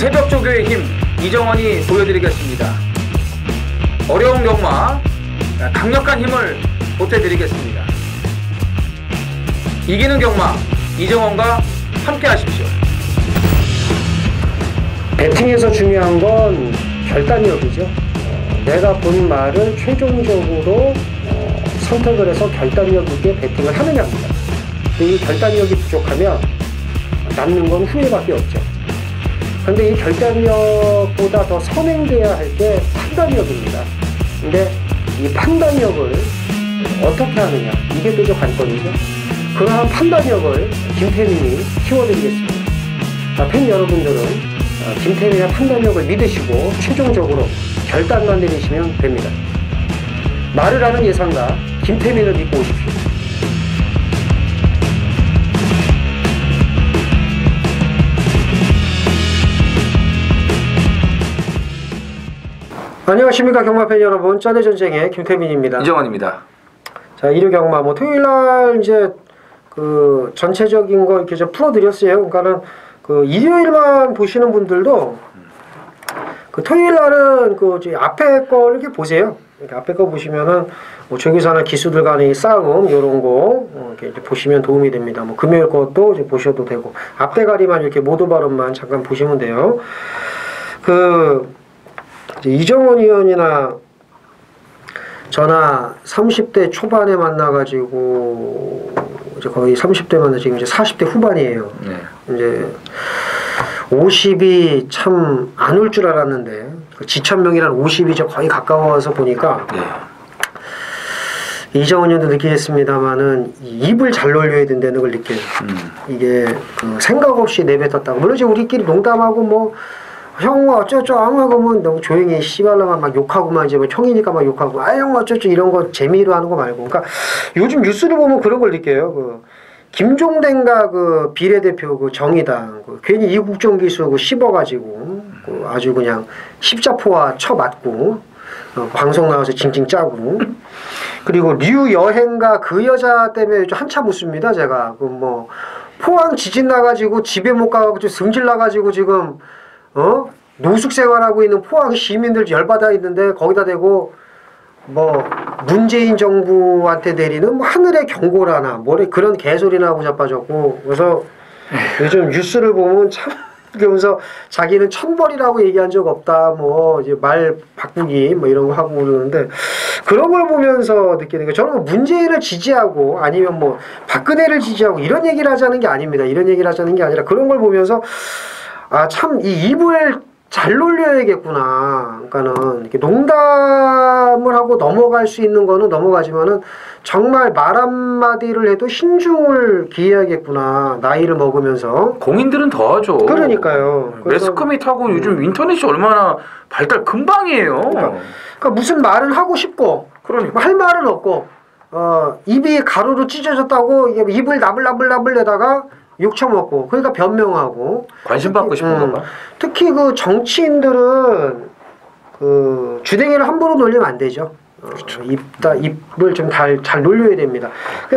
새벽 조교의 힘 이정원이 보여드리겠습니다. 어려운 경마 강력한 힘을 보태드리겠습니다. 이기는 경마 이정원과 함께 하십시오. 배팅에서 중요한 건 결단력이죠. 내가 본 말을 최종적으로 선택을 해서 결단력 있게 배팅을 하느냐입니다. 이 결단력이 부족하면 남는 건 후회밖에 없죠. 그런데 이 결단력보다 더 선행돼야 할 게 판단력입니다. 근데 이 판단력을 어떻게 하느냐, 이게 또 관건이죠. 그러한 판단력을 김태민이 키워드리겠습니다. 팬 여러분들은 김태민의 판단력을 믿으시고 최종적으로 결단만 내리시면 됩니다. 말을 하는 예상가 김태민을 믿고 오십시오. 안녕하십니까 경마팬 여러분, 쩌네전쟁의 김태민입니다. 이정원입니다. 자, 일요 경마 토요일날 이제 그 전체적인 거 이렇게 좀 풀어드렸어요. 그러니까는 그 일요일만 보시는 분들도 그 토요일날은 그 앞에 거를 이렇게 보세요. 이렇게 앞에 거 보시면은 뭐 조교사나 기수들 간의 싸움 이런 거 이렇게 보시면 도움이 됩니다. 뭐 금요일 것도 이제 보셔도 되고 앞에 가리만 이렇게 모두 발언만 잠깐 보시면 돼요. 그 이정원 의원이나 저나 30대 초반에 만나가지고 이제 거의 30대 만나 지금 이제 40대 후반이에요. 네. 이제 50이 참 안 올 줄 알았는데 지천명이란 50이 이제 거의 가까워서 보니까 네. 이정원 의원도 느끼겠습니다만은 입을 잘 놀려야 된다는 걸 느껴요. 이게 그 생각 없이 내뱉었다고. 물론 이제 우리끼리 농담하고 뭐 형 어쩌죠 하고 뭐 너무 조용히 씨발라만 막 욕하고만 이제 뭐 형이니까 막 욕하고 형 어쩌죠 이런 거 재미로 하는 거 말고 그러니까 요즘 뉴스를 보면 그런 걸 느껴요. 그 김종대인가 그 비례대표 그 정의당 그 괜히 이국정 기수 그 씹어가지고 그 아주 그냥 십자포와 쳐맞고 방송 나와서 징징 짜고 그리고 류여행가 그 여자 때문에 한참 웃습니다. 제가 그 뭐 포항 지진 나가지고 집에 못 가가지고 승질 나가지고 지금 노숙 생활하고 있는 포항 시민들 열받아 있는데 거기다 대고 뭐 문재인 정부한테 내리는 뭐 하늘의 경고라나 뭐래 그런 개소리나 하고 자빠졌고 그래서 요즘 뉴스를 보면 참 그러면서 자기는 천벌이라고 얘기한 적 없다 뭐 이제 말 바꾸기 뭐 이런 거 하고 그러는데 그런 걸 보면서 느끼는 게 저는 뭐 문재인을 지지하고 아니면 뭐 박근혜를 지지하고 이런 얘기를 하자는 게 아닙니다. 이런 얘기를 하자는 게 아니라 그런 걸 보면서 아, 참, 이 입을 잘 놀려야겠구나. 그러니까는, 이렇게 농담을 하고 넘어갈 수 있는 거는 넘어가지만은, 정말 말 한마디를 해도 신중을 기해야겠구나. 나이를 먹으면서. 공인들은 더 하죠. 그러니까요. 매스컴잇하고 요즘 인터넷이 얼마나 발달 금방이에요. 그러니까 무슨 말을 하고 싶고, 그러니까. 할 말은 없고, 입이 가루로 찢어졌다고, 이게 입을 나불나불 내다가, 욕 처먹고 그러니까 변명하고 관심 받고 싶은 건가? 특히 그 정치인들은 그 주댕이를 함부로 놀리면 안 되죠. 그렇죠. 입을 좀 잘 놀려야 됩니다.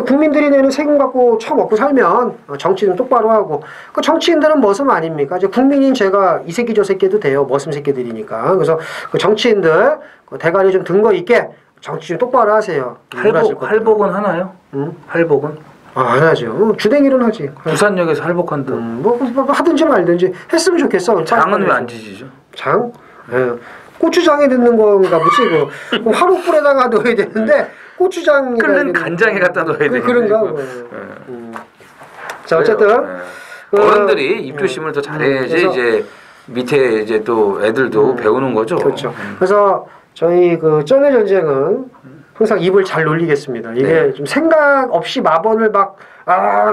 국민들이 내는 세금 갖고 처먹고 살면 정치 좀 똑바로 하고 그 정치인들은 머슴 아닙니까? 이제 국민인 제가 이 새끼 저 새끼도 돼요. 머슴 새끼들이니까. 그래서 그 정치인들 그 대가리 좀 든 거 있게 정치 좀 똑바로 하세요. 할복은 하나요? 응? 할복은? 안 하죠. 주댕이는 하지. 부산역에서 할복한다. 뭐 하든지 말든지 했으면 좋겠어. 장은 왜 안 지지죠? 장? 예. 고추장에 넣는 건가 보지. 그 화롯불에다가 넣어야 되는데 고추장 끓는 간장에 갖다 넣어야 되는데 그런가? 자 어쨌든 어른들이 입조심을 더 잘해야지 이제 밑에 이제 또 애들도 배우는 거죠. 그렇죠. 그래서 저희 그 쩌네전쟁은 항상 입을 잘 놀리겠습니다. 이게 네. 좀 생각 없이 마번을 막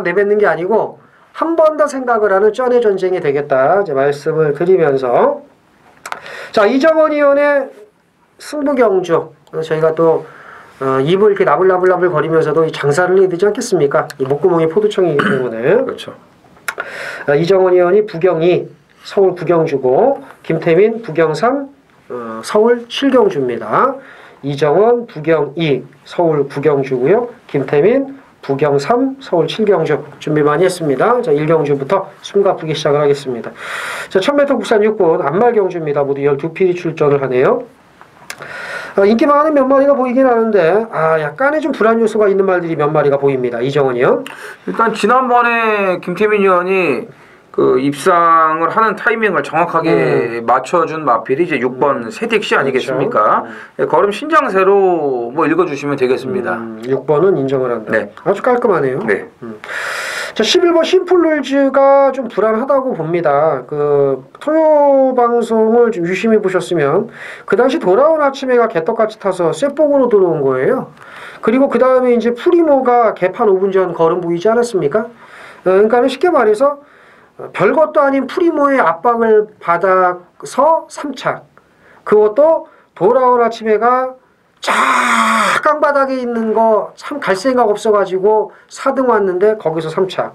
내뱉는 게 아니고 한 번 더 생각을 하는 쩌네 전쟁이 되겠다 이제 말씀을 드리면서 자 이정원 의원의 승부경주 저희가 또 입을 이렇게 나불나불 거리면서도 장사를 해야 되지 않겠습니까? 이 목구멍이 포도청이기 때문에 그렇죠. 이정원 의원이 부경이 서울 부경주고 김태민 부경3 서울 7경주입니다. 이정원 부경2 서울 9경주고요. 김태민 부경 3, 서울 7경주 준비 많이 했습니다. 자, 1경주부터 숨가쁘게 시작을 하겠습니다. 자, 1000m 국산 육군 안말경주입니다. 모두 12필이 출전을 하네요. 인기 많은 몇 마리가 보이긴 하는데 약간의 좀 불안 요소가 있는 말들이 몇 마리가 보입니다. 이정은이요. 일단 지난번에 김태민 의원이 그 입상을 하는 타이밍을 정확하게 맞춰준 마필이 이제 6번 세택시 아니겠습니까? 그렇죠. 걸음 신장세로 뭐 읽어주시면 되겠습니다. 6번은 인정을 한다. 네. 아주 깔끔하네요. 네. 자, 11번 심플룰즈가 좀 불안하다고 봅니다. 그 토요 방송을 좀 유심히 보셨으면 그 당시 돌아온 아침에가 개떡같이 타서 쇳봉으로 들어온 거예요. 그리고 그 다음에 이제 프리모가 개판 5분 전 걸음 보이지 않았습니까? 그러니까 쉽게 말해서 별것도 아닌 프리모의 압박을 받아서 3착. 그것도 돌아온 아침에가 쫙깡바닥에 있는 거 참 갈 생각 없어가지고 4등 왔는데 거기서 3착.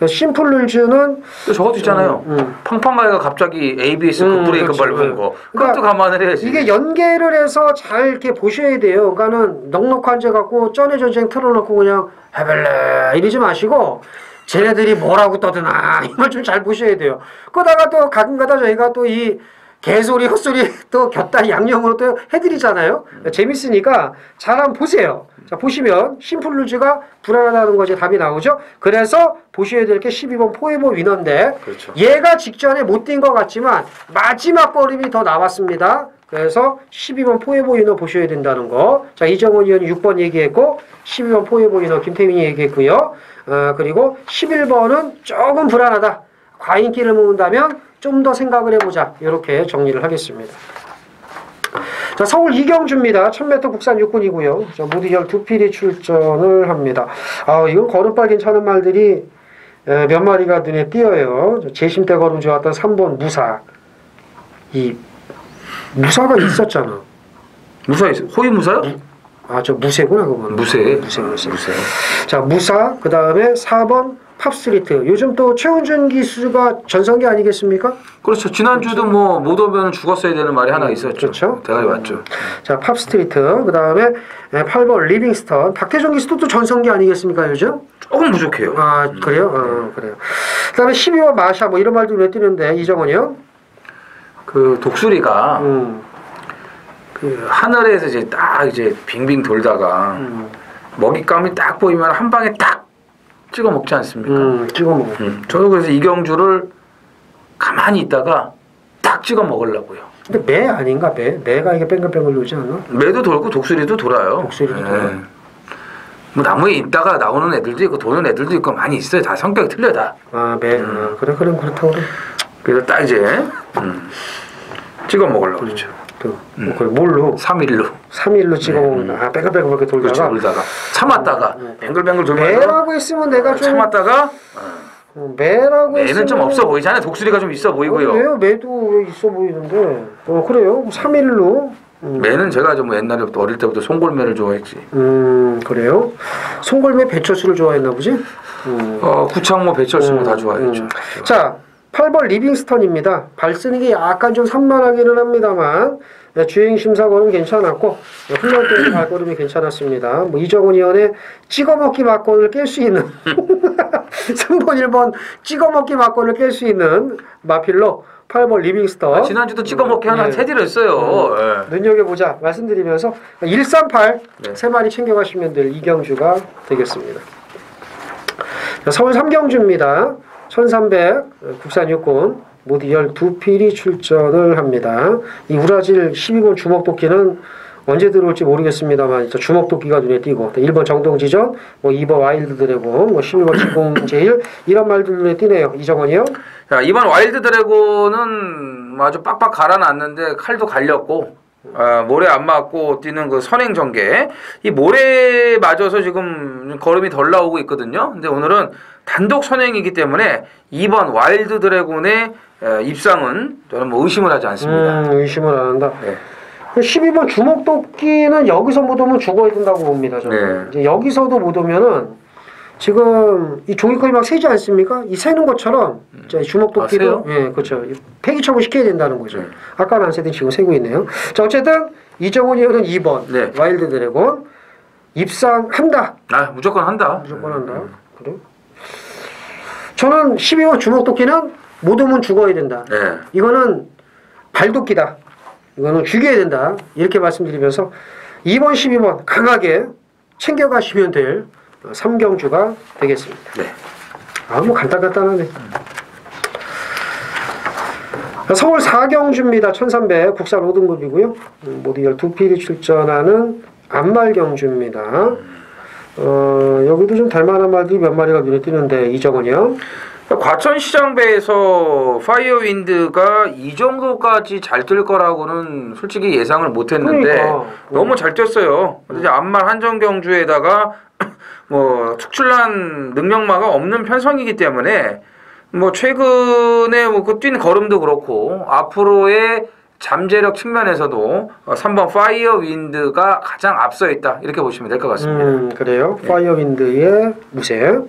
심플룰즈는 저것도 있잖아요. 팡팡가이가 갑자기 ABS 급브레이크 그렇죠. 밟은 거. 그러니까 그것도 감안을 해야지. 이게 연계를 해서 잘 이렇게 보셔야 돼요. 그러니까는 넉넉한 제 갖고 쩐의 전쟁 틀어놓고 그냥 해벨레 이러지 마시고 쟤네들이 뭐라고 떠드나 이걸 좀 잘 보셔야 돼요. 그러다가 또 가끔가다 저희가 또 이 개소리 헛소리 또 곁다리 양념으로 또 해드리잖아요. 재밌으니까 잘 한번 보세요. 자, 보시면 심플루즈가 불안하다는 것이 답이 나오죠. 그래서 보셔야 될 게 12번 포에버 위너인데 그렇죠. 얘가 직전에 못 뛴 것 같지만 마지막 걸음이 더 나왔습니다. 그래서 12번 포에버 위너 보셔야 된다는 거. 자, 이정원 의원이 6번 얘기했고 12번 포에버 위너 김태민이 얘기했고요. 그리고 11번은 조금 불안하다. 과인기를 모은다면 좀 더 생각을 해보자. 이렇게 정리를 하겠습니다. 자, 서울 이경주입니다. 1000m 국산 육군이고요. 자, 모두 12필이 출전을 합니다. 이건 걸음빨 괜찮은 말들이 몇 마리가 눈에 띄어요. 재심 때 걸음 좋았던 3번 무사. 이 무사가 있었잖아. 무사 있어? 호위 무사요? 저 무쇠구나 그거는. 무쇠. 무쇠. 자, 무사. 그 다음에 4번 팝스트리트. 요즘 또 최훈준 기수가 전성기 아니겠습니까? 그렇죠. 지난주도 뭐 못 오면 죽었어야 되는 말이 하나 있었죠. 그렇죠. 대가리 맞죠. 자, 팝스트리트. 그 다음에 8번 리빙스턴. 박태종 기수도 또 전성기 아니겠습니까 요즘? 조금 부족해요. 그래요? 그래요. 그 다음에 12번 마샤 뭐 이런 말도 왜 뜨는데 이정원이요? 그 독수리가 그 하늘에서 이제 딱 이제 빙빙 돌다가 먹잇감이 딱 보이면 한 방에 딱 찍어 먹지 않습니까? 찍어 먹어. 저도 그래서 이경주를 가만히 있다가 딱 찍어 먹으려고요. 근데 매 아닌가 매? 매가 이게 뺑글뺑글 돌지 않나? 매도 돌고 독수리도 돌아요. 독수리도 돌아요. 뭐 나무에 있다가 나오는 애들도 있고 도는 애들도 있고 많이 있어요. 다 성격이 틀려 다. 매. 그래 그렇다고 그래. 그래서 딱 이제 찍어 먹으려고 그러죠. 그걸 뭘로? 3일로 찍어 먹는다. 뺑글뺑글 돌다가. 돌다가 참았다가 뱅글뱅글 돌면서 매라고 했으면 내가 좀 참았다가 매라고 매는 했으면 좀 없어 보이잖아요. 독수리가 좀 있어 보이고요. 왜요? 매도 왜 있어 보이는데? 그래요? 3일로. 매는 제가 좀 옛날에부터 어릴 때부터 송골매를 좋아했지. 그래요? 송골매 배철수를 좋아했나 보지? 구창모 배철수 다 좋아했죠. 자, 8번 리빙스턴입니다. 발 쓰는 게 약간 좀 산만하기는 합니다만 주행 심사 걸음 괜찮았고 훈련 때 발걸음이 괜찮았습니다. 뭐 이정훈 의원의 찍어먹기 막건을 깰 수 있는 3번 1번 찍어먹기 막건을 깰 수 있는 마필로 8번 리빙스턴. 지난주도 찍어먹기 하나 테디를 눈여겨보자 말씀드리면서 138 세 마리 챙겨가시면 될 이경주가 되겠습니다. 자, 서울 3경주입니다. 1300 국산 육군 모두 12필이 출전을 합니다. 이 우라질 12번 주먹도끼는 언제 들어올지 모르겠습니다만 주먹도끼가 눈에 띄고 1번 정동지전, 뭐 2번 와일드 드래곤, 뭐 11번 지공제일 이런 말들 눈에 띄네요. 이정원이요? 자, 이번 와일드 드래곤은 아주 빡빡 갈아놨는데 칼도 갈렸고 모래 안 맞고 뛰는 그 선행 전개. 이 모래 맞아서 지금 걸음이 덜 나오고 있거든요. 근데 오늘은 단독 선행이기 때문에 2번 와일드 드래곤의 입상은 저는 뭐 의심을 하지 않습니다. 의심을 안 한다. 네. 12번 주먹도끼는 여기서 못 오면 죽어야 된다고 봅니다. 저는. 이제 여기서도 못 오면은 지금 이 종이컵이 막 새지 않습니까? 이 새는 것처럼 주먹도끼도 그렇죠. 폐기 처분 시켜야 된다는 거죠. 아까는 안 새든 지금 새고 있네요. 자, 어쨌든 이정훈 의원은 2번 와일드 드래곤, 입상한다. 아 무조건 한다. 무조건 한다. 그래? 저는 12번 주먹도끼는 못 오면 죽어야 된다. 네. 이거는 발도끼다. 이거는 죽여야 된다. 이렇게 말씀드리면서 2번, 12번 강하게 챙겨가시면 될 3경주가 되겠습니다. 네. 뭐 간단하네. 서울 4경주입니다. 1300 국산 5등급이고요. 모두 12필이 출전하는 안말경주입니다. 여기도 좀 닮아난 말들이 몇 마리가 눈에 띄는데 이정은이요. 과천시장배에서 파이어윈드가 이 정도까지 잘 뛸 거라고는 솔직히 예상을 못했는데 그러니까. 너무 잘 뛰었어요. 근데 이제 안말 한정경주에다가 뭐 특출난 능력마가 없는 편성이기 때문에 뭐 최근에 뭐 그 뛴 걸음도 그렇고 앞으로의 잠재력 측면에서도 3번 파이어윈드가 가장 앞서 있다 이렇게 보시면 될 것 같습니다. 그래요. 네. 파이어윈드의 무쇠.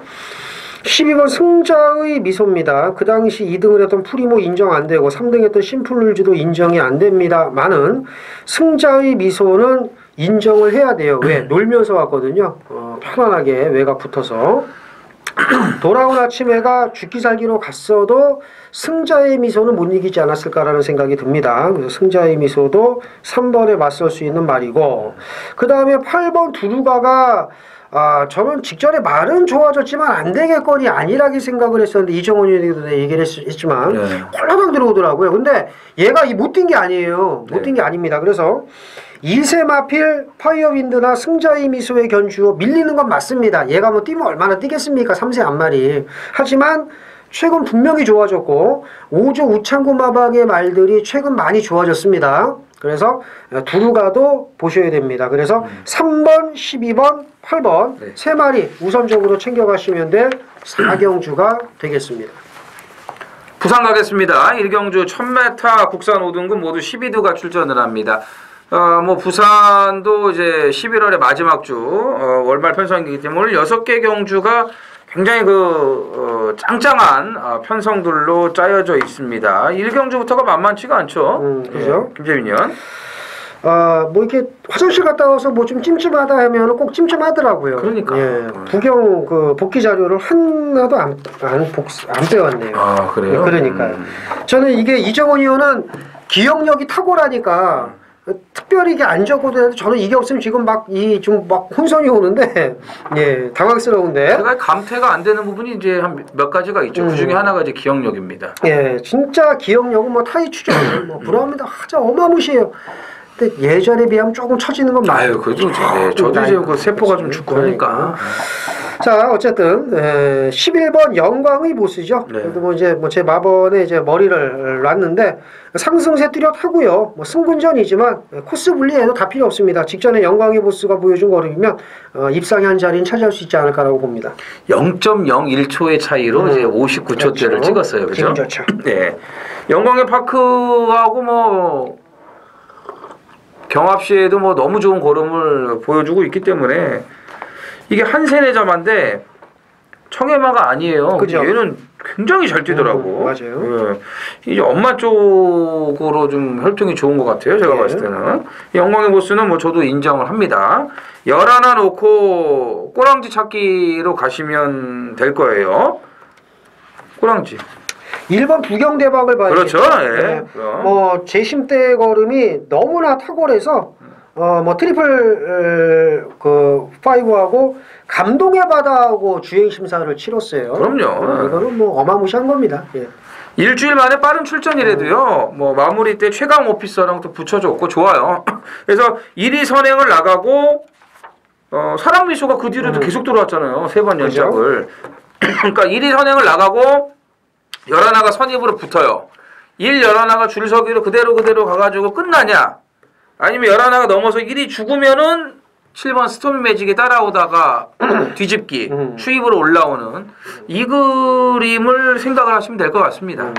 12번 승자의 미소입니다. 그 당시 2등을 했던 프리모 인정 안 되고 3등 했던 심플룰즈도 인정이 안 됩니다만은 승자의 미소는 인정을 해야 돼요. 왜? 놀면서 왔거든요. 편안하게 외곽 붙어서 돌아온 아침에가 죽기 살기로 갔어도 승자의 미소는 못 이기지 않았을까라는 생각이 듭니다. 그래서 승자의 미소도 3번에 맞설 수 있는 말이고 그 다음에 8번 두루가가 저는 직전에 말은 좋아졌지만 안 되겠거니 아니라고 생각을 했었는데 이정원 의원도 얘기를 했지만 콜라당 들어오더라고요. 근데 얘가 못 뛴 게 아니에요. 못 뛴 게 아닙니다. 그래서 2세 마필 파이어윈드나 승자의 미소의 견주 밀리는 건 맞습니다. 얘가 뭐 뛰면 얼마나 뛰겠습니까? 3세 안말이. 하지만 최근 분명히 좋아졌고 5조 우창구 마박의 말들이 최근 많이 좋아졌습니다. 그래서 두루가도 보셔야 됩니다. 그래서 3번, 12번, 8번 네. 세 마리 우선적으로 챙겨가시면 될 4경주가 되겠습니다. 부산 가겠습니다. 1경주 1000m 국산 5등급 모두 12두가 출전을 합니다. 뭐 부산도 이제 11월의 마지막 주 월말 편성이기 때문에 6개 경주가 굉장히 짱짱한 편성들로 짜여져 있습니다. 1경주부터가 만만치가 않죠. 그죠? 김재민 의원. 뭐 이렇게 화장실 갔다 와서 뭐 좀 찜찜하다 하면 꼭 찜찜하더라고요. 그러니까. 예, 부경 복귀 자료를 하나도 안 빼왔네요. 아, 그래요? 그러니까요. 저는 이게 이정원 의원은 기억력이 탁월하니까 특별히 이게 안 적어도 해도 저는 이게 없으면 지금 막 혼선이 오는데 예, 당황스러운데. 제가 감퇴가 안 되는 부분이 이제 한 몇 가지가 있죠. 그 중에 하나가 이제 기억력입니다. 예, 진짜 기억력은 뭐 타이추죠. 뭐 부러워합니다. 진짜 어마무시해요. 근데 예전에 비하면 조금 처지는 건 맞아요. 아유, 그래도 저도 이제 그 세포가 좀 죽고 하니까. 자, 어쨌든 11번 영광의 보스죠. 네. 그래도 뭐 이제 제 마번에 이제 머리를 놨는데 상승세 뚜렷하고요. 뭐 승분전이지만 코스 분리해도 다 필요 없습니다. 직전에 영광의 보스가 보여준 걸음이면 입상의 한 자리는 차지할 수 있지 않을까라고 봅니다. 0.01초의 차이로 이제 59초대를 그렇죠. 찍었어요. 그죠? 기분 좋죠. 네. 영광의 파크하고 뭐 경합시에도 뭐 너무 좋은 걸음을 보여주고 있기 때문에 이게 한 세네자마인데 청해마가 아니에요. 그죠? 얘는 굉장히 잘 뛰더라고. 맞아요. 이제 엄마 쪽으로 좀 혈통이 좋은 것 같아요. 제가 봤을 때는. 영광의 보스는 뭐 저도 인정을 합니다. 11 놓고 꼬랑지 찾기로 가시면 될 거예요. 꼬랑지. 1번 부경대박을 봐야 그렇죠. 네. 뭐 제심대 걸음이 너무나 탁월해서 뭐 트리플 5하고 감동의 바다하고 주행 심사를 치렀어요. 그럼요. 이거는 뭐 어마무시한 겁니다. 예. 일주일 만에 빠른 출전이라도요. 뭐 마무리 때 최강 오피서랑 또 붙여줬고 좋아요. 그래서 1위 선행을 나가고 사랑미소가 그 뒤로도 계속 들어왔잖아요. 3번 연짝을. 그러니까 1위 선행을 나가고 11가 선입으로 붙어요. 11가 줄서기로 그대로 가가지고 끝나냐? 아니면 11가 넘어서 1위 죽으면은 7번 스토미 매직이 따라오다가 뒤집기, 추입으로 올라오는 이 그림을 생각을 하시면 될 것 같습니다.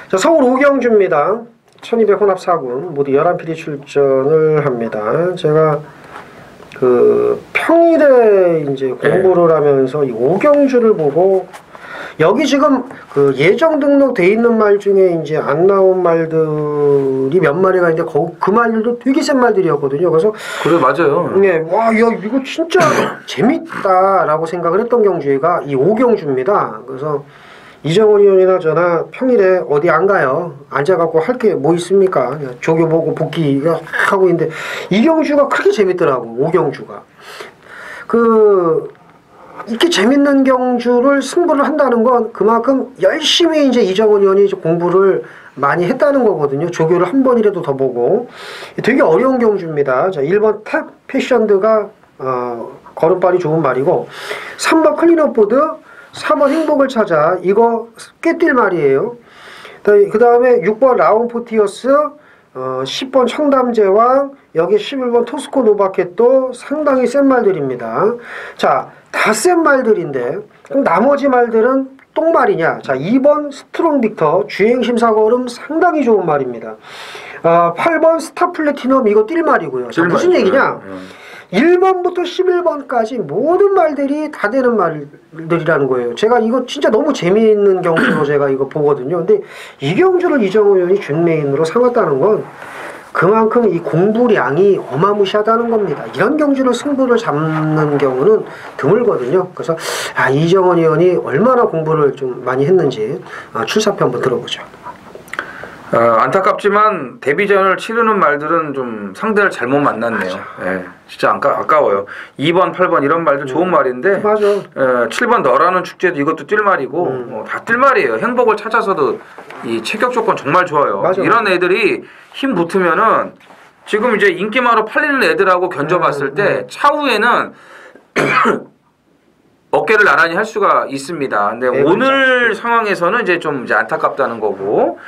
자, 서울 오경주입니다. 1200 혼합 4군 모두 11필이 출전을 합니다. 제가 평일에 이제 공부를 하면서 이 오경주를 보고 여기 지금 그 예정 등록돼 있는 말 중에 이제 안 나온 말들이 몇 마리가 있는데 그 말들도 되게 센 말들이었거든요. 그래서 그래 맞아요. 네, 와, 야, 이거 진짜 재밌다라고 생각을 했던 경주가 이 오경주입니다. 그래서 이정원 의원이나 저나 평일에 어디 안 가요. 앉아갖고 할 게 뭐 있습니까? 그냥 조교 보고 복귀 하고 있는데 이 경주가 그렇게 재밌더라고. 오경주가. 이렇게 재밌는 경주를 승부를 한다는 건 그만큼 열심히 이제 이정원 의원이 이제 공부를 많이 했다는 거거든요. 조교를 한 번이라도 더 보고. 되게 어려운 경주입니다. 자, 1번 탑 패션드가 걸음발이 좋은 말이고 3번 클린업보드 4번 행복을 찾아 이거 꽤 뛸 말이에요. 그 다음에 6번 라운포티어스 10번 청담제왕 여기 11번 토스코 노바켓도 상당히 센 말들입니다. 자, 다 센 말들인데 그럼 나머지 말들은 똥말이냐? 자, 2번 스트롱 빅터 주행심사 걸음 상당히 좋은 말입니다. 8번 스타 플래티넘 이거 뛸 말이고요. 자, 무슨 얘기냐? 1번부터 11번까지 모든 말들이 다 되는 말들이라는 거예요. 제가 이거 진짜 너무 재미있는 경주로 제가 이거 보거든요. 근데 이 경주를 이정호 의원이 준메인으로 삼았다는 건 그만큼 이 공부량이 어마무시하다는 겁니다. 이런 경주를 승부를 잡는 경우는 드물거든요. 그래서 이정원 의원이 얼마나 공부를 좀 많이 했는지 출사표 한번 들어보죠. 안타깝지만 데뷔전을 치르는 말들은 좀 상대를 잘못 만났네요. 예, 진짜 아까워요. 2번, 8번 이런 말들 좋은 말인데 맞아. 7번 너라는 축제도 이것도 뛸 말이고 다 뛸 말이에요. 행복을 찾아서도 이 체격 조건 정말 좋아요. 맞아. 이런 애들이 힘 붙으면은 지금 이제 인기마로 팔리는 애들하고 견져봤을 때 차후에는 어깨를 나란히 할 수가 있습니다. 근데 오늘 상황에서는 이제 좀 이제 안타깝다는 거고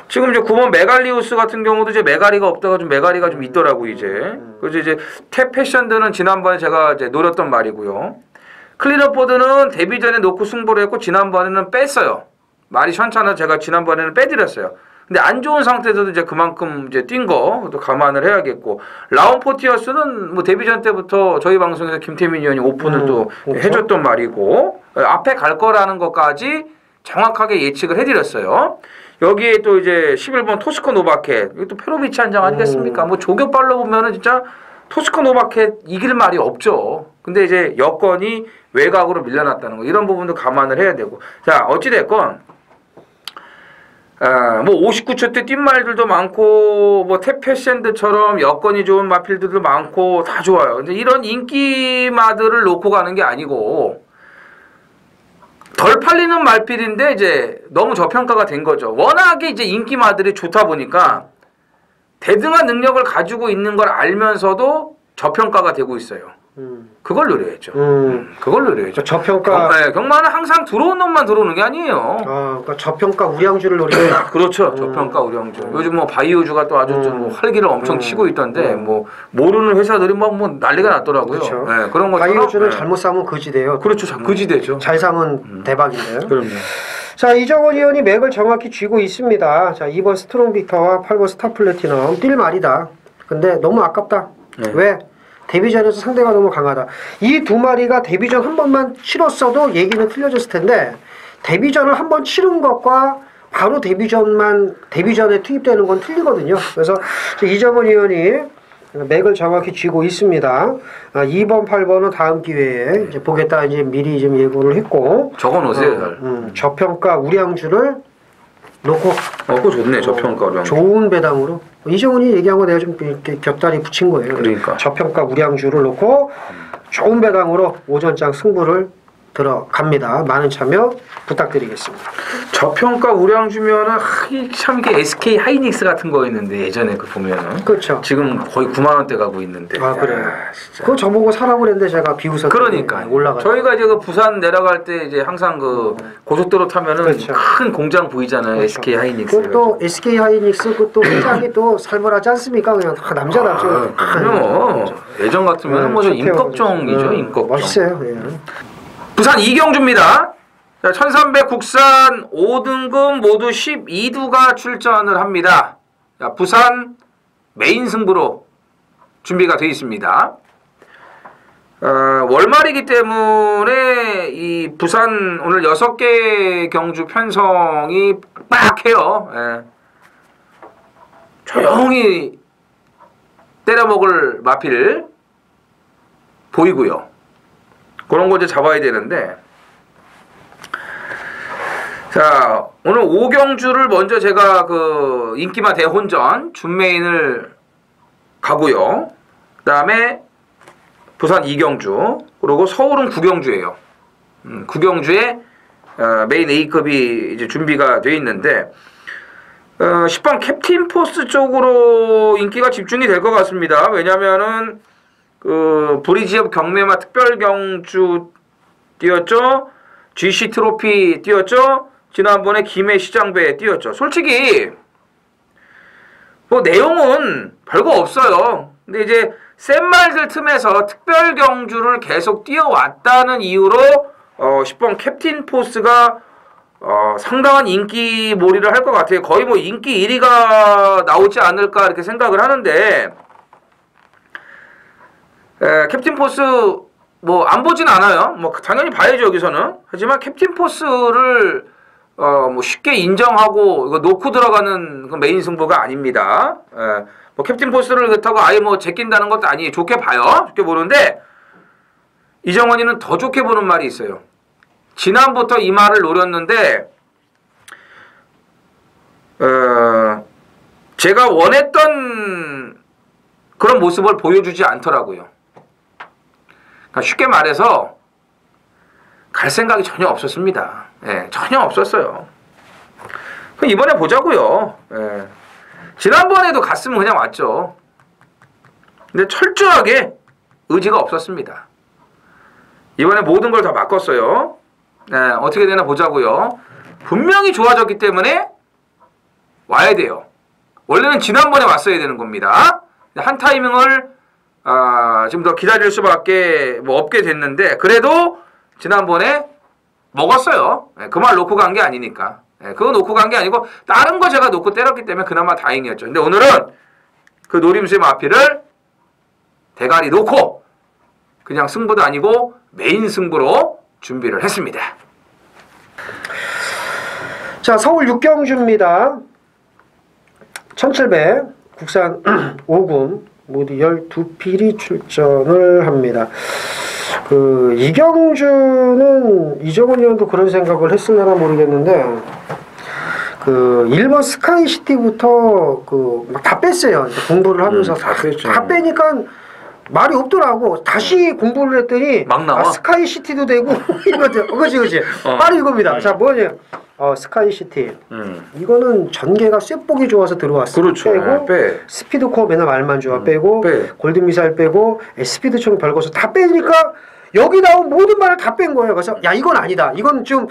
지금 이제 9번 메갈리우스 같은 경우도 이제 메가리가 없다가 좀 메가리가 좀 있더라고 이제. 그래서 이제 탭 패션드는 지난번에 제가 이제 노렸던 말이고요. 클린업보드는 데뷔 전에 놓고 승부를 했고 지난번에는 뺐어요. 말이 현찮아 제가 지난번에는 빼드렸어요. 근데 안 좋은 상태에서도 이제 그만큼 이제 뛴 거 또 감안을 해야겠고 라운포티어스는 뭐 데뷔전 때부터 저희 방송에서 김태민 의원이 오픈을 또 그렇죠? 해줬던 말이고 앞에 갈 거라는 것까지 정확하게 예측을 해드렸어요. 여기에 또 이제 11번 토스코 노바켓 이것도 페로비치 한 장 아니겠습니까? 뭐 조교빨로 보면은 진짜 토스코 노바켓 이길 말이 없죠. 근데 이제 여건이 외곽으로 밀려났다는 거 이런 부분도 감안을 해야 되고 자 어찌됐건 뭐 59초 때 뛴 말들도 많고 뭐 탭패션드처럼 여건이 좋은 마필들도 많고 다 좋아요. 근데 이런 인기마들을 놓고 가는 게 아니고 덜 팔리는 말필인데 이제 너무 저평가가 된 거죠. 워낙에 이제 인기마들이 좋다 보니까 대등한 능력을 가지고 있는 걸 알면서도 저평가가 되고 있어요. 그걸 노려야죠. 그걸 노려야죠. 저평가. 경마는 항상 들어온 놈만 들어오는 게 아니에요. 그러니까 저평가 우량주를 노리는. 그렇죠. 저평가 우량주. 요즘 뭐 바이오주가 또 아주 좀 활기를 엄청 치고 있던데 뭐 모르는 회사들이 뭐 난리가 났더라고요. 그렇죠. 네, 그런 것처럼 바이오주는 잘못 사면 거지돼요. 그렇죠. 거지되죠. 잘 사면 대박인데요. 그럼요. 자, 이정원 의원이 맥을 정확히 쥐고 있습니다. 자, 2번 스트롱 빅터와 8번 스타 플래티넘 뛸 말이다. 근데 너무 아깝다. 네. 왜? 데뷔전에서 상대가 너무 강하다. 이 두 마리가 데뷔전 한 번만 치렀어도 얘기는 틀려졌을 텐데 데뷔전을 한 번 치른 것과 바로 데뷔전에 투입되는 건 틀리거든요. 그래서 이정원 의원이 맥을 정확히 쥐고 있습니다. 2번, 8번은 다음 기회에 이제 보겠다 이제 미리 좀 예고를 했고 적어놓으세요. 저평가 우량주를 놓고 그거 좋네. 저평가 우량주. 좋은 배당으로 이정훈이 얘기한 거 내가 좀 이렇게 곁다리 붙인 거예요. 그러니까 저평가 우량주를 놓고 좋은 배당으로 오전장 승부를 들어갑니다. 많은 참여 부탁드리겠습니다. 저평가 우량주면은 참 이게 SK 하이닉스 같은 거였는데 예전에 그 보면은 그렇죠. 지금 거의 9만 원대 가고 있는데. 그래요. 그거 저보고 사라고 그랬는데 제가 비웃었는데 그러니까 올라가. 저희가 이제 그 부산 내려갈 때 이제 항상 그 고속도로 타면은 그렇죠. 큰 공장 보이잖아요. 그렇죠. SK 하이닉스. 그것도 SK 하이닉스 그것도 회장이 또 살벌하지 않습니까? 그냥 남자답죠. 그럼요. 예전 같으면 뭐 임꺽정이죠. 임꺽정. 멋있어요. 예. 부산 이경주입니다. 1300 국산 5등급 모두 12두가 출전을 합니다. 자, 부산 메인 승부로 준비가 되어 있습니다. 월말이기 때문에 이 부산 오늘 6개 경주 편성이 빡해요. 예. 조용히 때려먹을 마필 보이고요. 그런 거 이제 잡아야 되는데, 자 오늘 5경주를 먼저 제가 그 인기마 대혼전 준메인을 가고요. 그 다음에 부산 2경주, 그리고 서울은 9경주예요. 9경주에 메인 A급이 이제 준비가 돼 있는데, 10번 캡틴 포스 쪽으로 인기가 집중이 될 것 같습니다. 왜냐면은 그 브리지업 경매마 특별 경주 뛰었죠. GC 트로피 뛰었죠. 지난번에 김해 시장배 뛰었죠. 솔직히 뭐 내용은 별거 없어요. 근데 이제 센 말들 틈에서 특별 경주를 계속 뛰어왔다는 이유로 10번 캡틴 포스가 상당한 인기 몰이를 할 것 같아요. 거의 뭐 인기 1위가 나오지 않을까 이렇게 생각을 하는데, 캡틴 포스 뭐 안 보진 않아요. 뭐 당연히 봐야죠 여기서는. 하지만 캡틴 포스를 뭐 쉽게 인정하고 이거 놓고 들어가는 그 메인 승부가 아닙니다. 뭐 캡틴 포스를 그렇다고 아예 뭐 제낀다는 것도 아니에요. 좋게 봐요. 좋게 보는데, 이정원이는 더 좋게 보는 말이 있어요. 지난부터 이 말을 노렸는데, 제가 원했던 그런 모습을 보여주지 않더라고요. 그러니까 쉽게 말해서 갈 생각이 전혀 없었습니다. 예, 전혀 없었어요. 그럼 이번에 보자고요. 예. 지난번에도 갔으면 그냥 왔죠. 근데 철저하게 의지가 없었습니다. 이번에 모든 걸 다 바꿨어요. 네, 어떻게 되나 보자고요. 분명히 좋아졌기 때문에 와야 돼요. 원래는 지난번에 왔어야 되는 겁니다. 한 타이밍을 지금 더 기다릴 수밖에 뭐 없게 됐는데, 그래도 지난번에 먹었어요. 네, 그 말 놓고 간 게 아니니까. 네, 그거 놓고 간 게 아니고 다른 거 제가 놓고 때렸기 때문에 그나마 다행이었죠. 근데 오늘은 그 노림수의 마피를 대가리 놓고 그냥 승부도 아니고 메인 승부로 준비를 했습니다. 자, 서울 6경주입니다. 1700 국산 5군 모두 12필이 출전을 합니다. 그 이경주는 이정원 의원도 그런 생각을 했을려나 모르겠는데, 그 1번 스카이시티부터 그 막 다 뺐어요. 공부를 하면서 다 빼니까 말이 없더라고. 다시 공부를 했더니 막 나와. 스카이시티도 되고 이거죠. 그렇지. 바로 이겁니다. 자, 뭐냐? 스카이시티. 이거는 전개가 쇠폭이 좋아서 들어왔어. 그렇죠. 빼고 스피드 코어 맨날 말만 좋아 빼고 골든 미사일 빼고 스피드 총 별거서 다 빼니까 여기 나온 모든 말을 다 뺀 거예요. 그래서 야, 이건 아니다. 이건 좀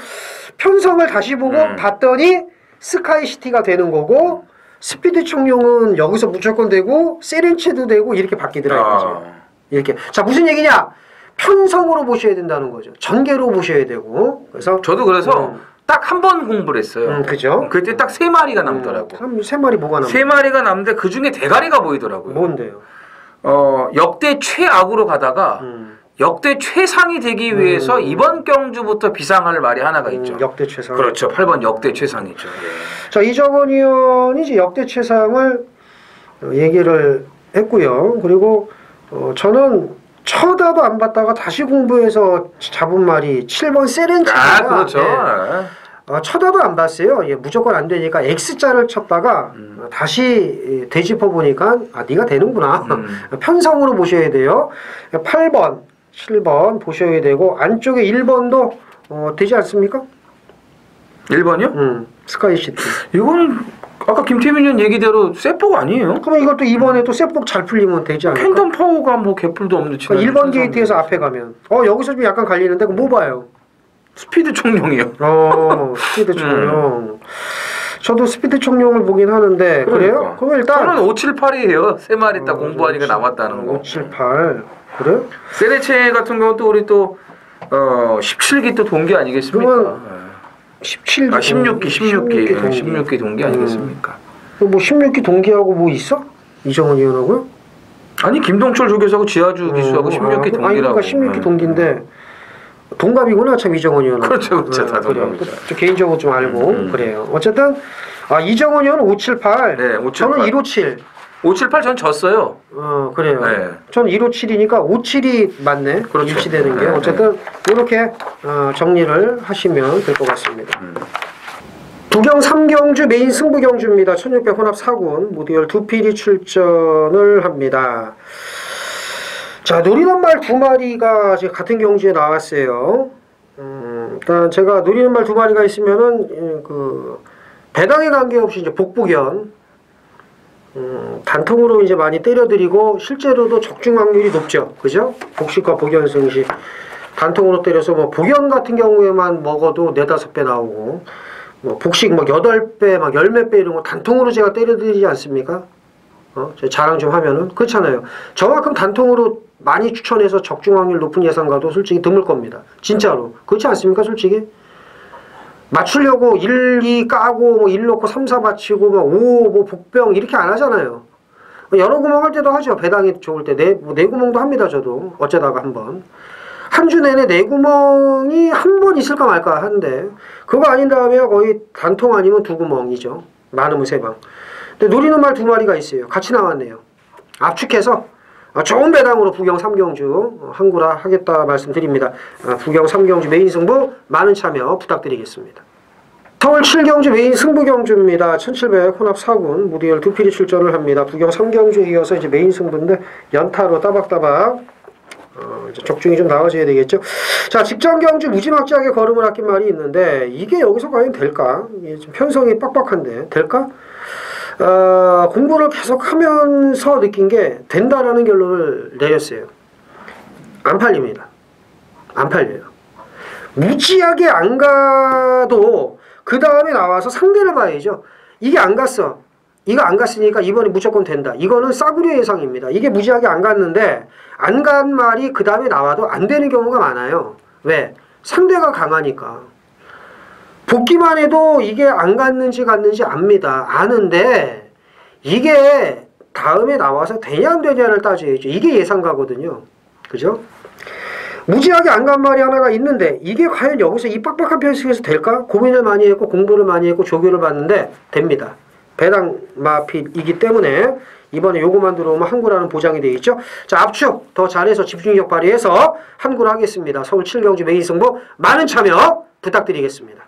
편성을 다시 보고 봤더니 스카이시티가 되는 거고, 스피드 총용은 여기서 무조건 되고 세렌체도 되고 이렇게 바뀌더라고요. 이렇게. 자, 무슨 얘기냐? 편성으로 보셔야 된다는 거죠. 전개로 보셔야 되고. 그래서 저도 그래서 딱 한 번 공부를 했어요. 그죠? 그때 딱 3마리가 남더라고. 3마리 뭐가 남아? 3마리가 남는데 그 중에 대가리가 보이더라고요. 뭔데요? 역대 최악으로 가다가 역대 최상이 되기 위해서 이번 경주부터 비상할 말이 하나가 있죠. 역대 최상. 그렇죠. 8번 역대 최상이죠. 예. 자, 이정원 의원이 이제 역대 최상을 얘기를 했고요. 그리고 저는 쳐다도 안 봤다가 다시 공부해서 잡은 말이 7번 세렌체가. 그렇죠. 네. 쳐다도 안 봤어요. 예, 무조건 안 되니까 X자를 쳤다가 다시 되짚어 보니까 네가 되는구나. 편성으로 보셔야 돼요. 8번, 7번 보셔야 되고, 안쪽에 1번도 되지 않습니까? 1번이요? 스카이시티. 이거는 아까 김태민 의원 얘기대로 쇠폭 아니에요? 그럼 이것도 이번에 또 쇠폭 잘 풀리면 되지 않을까? 캔덤 파워가 뭐 개풀도 없는 지난 1번 게이트에서 앞에 가면 여기서 좀 약간 갈리는데 그거 뭐 봐요? 스피드 총룡이요. 스피드 총룡. 저도 스피드 총룡을 보긴 하는데. 그래요? 그럼 일단 저는 578이에요. 3마리 딱 공부하니까 남았다는 거. 578. 그래? 세레체 같은 경우는 또 우리 또 17기 또 동기 아니겠습니까? 17기. 16기 동기 아니겠습니까? 뭐 16기 동기하고 뭐 있어? 이정원 의원하고요? 아니 김동철 조교수하고 지하주 기수하고 16기 동기라고. 아니 그러니까 16기 동기인데 동갑이구나 참 이정원 의원은. 그렇죠, 그렇죠. 다 그래요. 동갑이죠. 저 개인적으로 좀 알고 그래요. 어쨌든 이정원 의원은 578. 네, 578. 저는 157. 578 전 졌어요. 그래요. 네. 전 157이니까 57이 맞네. 그렇죠. 일치되는 게. 네, 어쨌든 이렇게 정리를 하시면 될 것 같습니다. 부경 3경주 메인 승부 경주입니다. 1600 혼합 4군 모두 12필이 출전을 합니다. 자, 노리는 말 2마리가 지금 같은 경주에 나왔어요. 일단 제가 노리는 말 2마리가 있으면은 그 배당에 관계없이 이제 복부견 단통으로 이제 많이 때려드리고 실제로도 적중 확률이 높죠. 그죠? 복식과 복연 승시 단통으로 때려서 뭐 복연 같은 경우에만 먹어도 4-5배 나오고 뭐 복식 막 8배 막 10몇 배 이런 거 단통으로 제가 때려드리지 않습니까? 제가 자랑 좀 하면은 그렇잖아요. 저만큼 단통으로 많이 추천해서 적중 확률 높은 예상가도 솔직히 드물 겁니다. 진짜로. 그렇지 않습니까? 솔직히. 맞추려고 1, 2 까고 뭐 1 넣고 3, 4 맞히고 막 5, 뭐 복병 이렇게 안 하잖아요. 여러 구멍 할 때도 하죠. 배당이 좋을 때 네 구멍도 합니다. 저도 어쩌다가 한번 한 주 내내 네 구멍이 한 번 있을까 말까 하는데 그거 아닌 다음에 거의 단통 아니면 2구멍이죠. 많으면 3방. 근데 노리는 말 2마리가 있어요. 같이 나왔네요. 압축해서 좋은 배당으로 부경 3경주 한구라 하겠다 말씀드립니다. 부경 3경주 메인 승부 많은 참여 부탁드리겠습니다. 서울 7경주 메인 승부 경주입니다. 1700 혼합 4군 모두 12필이 출전을 합니다. 부경 3경주에 이어서 이제 메인 승부인데 연타로 따박따박 이제 적중이 좀 나와줘야 되겠죠. 자, 직전 경주 무지막지하게 걸음을 아낀 말이 있는데 이게 여기서 과연 될까? 이게 좀 편성이 빡빡한데 될까? 공부를 계속하면서 느낀 게 된다라는 결론을 내렸어요. 안 팔립니다. 안 팔려요. 무지하게 안 가도 그 다음에 나와서 상대를 봐야죠. 이게 안 갔어. 이거 안 갔으니까 이번에 무조건 된다. 이거는 싸구려 예상입니다. 이게 무지하게 안 갔는데 안 간 말이 그 다음에 나와도 안 되는 경우가 많아요. 왜? 상대가 강하니까. 복기만 해도 이게 안 갔는지 압니다. 아는데 이게 다음에 나와서 되냐 안 되냐를 따져야죠. 이게 예상가거든요. 그죠? 무지하게 안 간 말이 하나가 있는데 이게 과연 여기서 이 빡빡한 편식에서 될까? 고민을 많이 했고 공부를 많이 했고 조교를 받는데 됩니다. 배당 마필이기 때문에 이번에 요거만 들어오면 한구라는 보장이 되어 있죠. 자, 압축 더 잘해서 집중력 발휘해서 한구를 하겠습니다. 서울 7경주 메인 승부 많은 참여 부탁드리겠습니다.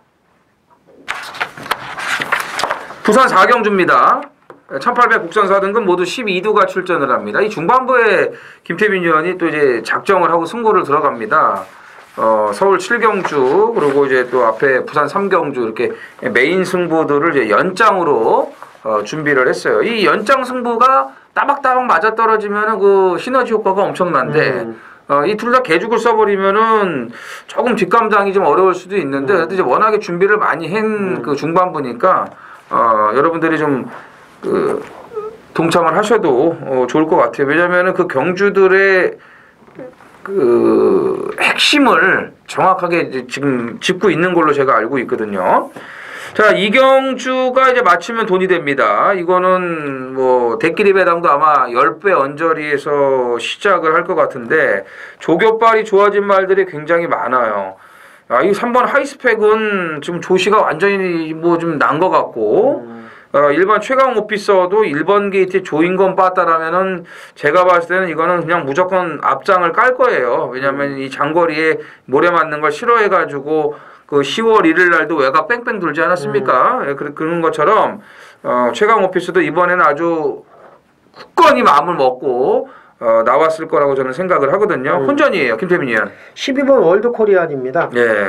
부산 4경주입니다. 1800 국선 4등급 모두 12두가 출전을 합니다. 이 중반부에 김태민 의원이 또 이제 작정을 하고 승부를 들어갑니다. 서울 7경주 그리고 이제 또 앞에 부산 3경주 이렇게 메인 승부들을 이제 연장으로 준비를 했어요. 이 연장 승부가 따박따박 맞아떨어지면은 그 시너지 효과가 엄청난데 이 둘 다 개죽을 써버리면은 조금 뒷감당이 좀 어려울 수도 있는데 그래도 이제 워낙에 준비를 많이 한 그 중반부니까 여러분들이 좀 동참을 하셔도 좋을 것 같아요. 왜냐면은 그 경주들의 그 핵심을 정확하게 이제 지금 짚고 있는 걸로 제가 알고 있거든요. 자, 이경주가 이제 맞추면 돈이 됩니다. 이거는 뭐 대끼리 배당도 아마 10배 언저리에서 시작을 할 것 같은데 조교빨이 좋아진 말들이 굉장히 많아요. 이 3번 하이스펙은 지금 조시가 완전히 뭐 좀 난 것 같고 일반 최강 오피서도 1번 게이트에 조인건 빠따라면은 제가 봤을 때는 이거는 그냥 무조건 앞장을 깔 거예요. 왜냐면 이 장거리에 모래 맞는 걸 싫어해가지고 그 10월 1일 날도 외곽 뺑뺑 돌지 않았습니까? 그런 것처럼 최강 오피스도 이번에는 아주 굳건히 마음을 먹고 나왔을 거라고 저는 생각을 하거든요. 혼전이에요, 김태민 의원. 12번 월드 코리안입니다. 예.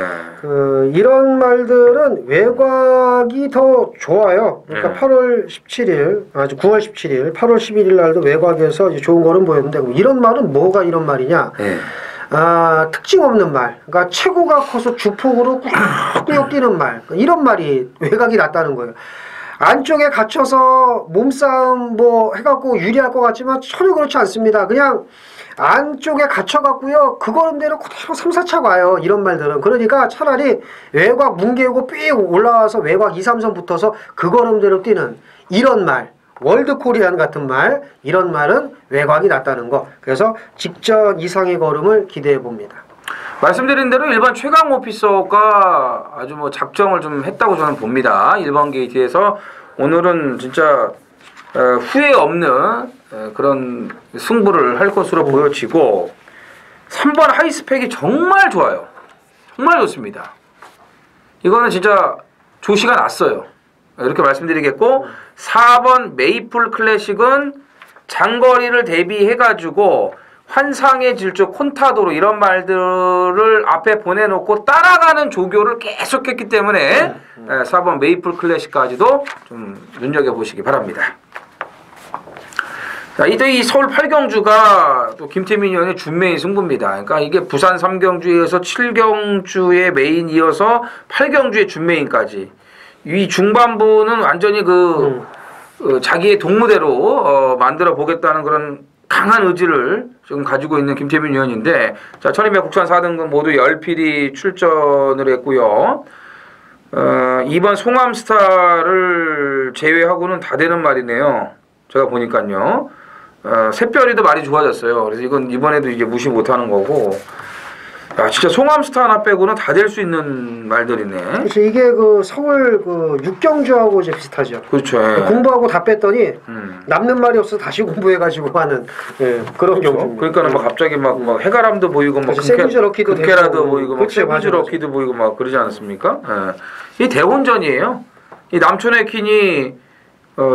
이런 말들은 외곽이 더 좋아요. 그러니까 8월 17일, 아주 9월 17일, 8월 11일 날도 외곽에서 이제 좋은 거는 보였는데 이런 말은 뭐가 이런 말이냐? 특징 없는 말. 그러니까 체구가 커서 주폭으로 꾸역꾸역 뛰는 말. 이런 말이 외곽이 낫다는 거예요. 안쪽에 갇혀서 몸싸움 뭐 해갖고 유리할 것 같지만 전혀 그렇지 않습니다. 그냥 안쪽에 갇혀갖고요. 그 걸음대로 그대로 3, 4차 가요. 이런 말들은. 그러니까 차라리 외곽 뭉개고 삐 올라와서 외곽 2, 3선 붙어서 그 걸음대로 뛰는 이런 말. 월드코리안 같은 말, 이런 말은 외곽이 낮다는 거. 그래서 직전 이상의 걸음을 기대해 봅니다. 말씀드린 대로 일반 최강 오피서가 아주 뭐 작정을 좀 했다고 저는 봅니다. 1번 게이트에서 오늘은 진짜 후회 없는 그런 승부를 할 것으로 보여지고 3번 하이스펙이 정말 좋아요. 정말 좋습니다. 이거는 진짜 조시가 났어요. 이렇게 말씀드리겠고 4번 메이플 클래식은 장거리를 대비해가지고 환상의 질주 콘타도로 이런 말들을 앞에 보내놓고 따라가는 조교를 계속했기 때문에 4번 메이플 클래식까지도 좀 눈여겨보시기 바랍니다. 자, 이제 이 서울 8경주가 또 김태민 의원의 준메인 승부입니다. 그러니까 이게 부산 3경주에서 7경주의 메인 이어서 8경주의 준메인까지. 이 중반부는 완전히 자기의 동무대로 만들어 보겠다는 그런 강한 의지를 지금 가지고 있는 김태민 의원인데, 자, 1200 국산 4등급 모두 10필이 출전을 했고요. 2번 송암스타를 제외하고는 다 되는 말이네요. 제가 보니까요. 샛별이도 말이 좋아졌어요. 그래서 이건 이번에도 이제 무시 못하는 거고. 야, 진짜 송암스타 하나 빼고는 다 될 수 있는 말들이네. 그렇죠. 이게 서울 6경주하고 이제 비슷하죠. 그렇죠. 공부하고 다 뺐더니 남는 말이 없어 다시 공부해가지고 하는 그런 경우. 그러니까는 막 갑자기 막 해가람도 보이고 막 금캐라도 보이고 막 세부즈 럭키도 보이고 막 그러지 않았습니까? 이 대혼전이에요. 이 남촌의 퀸이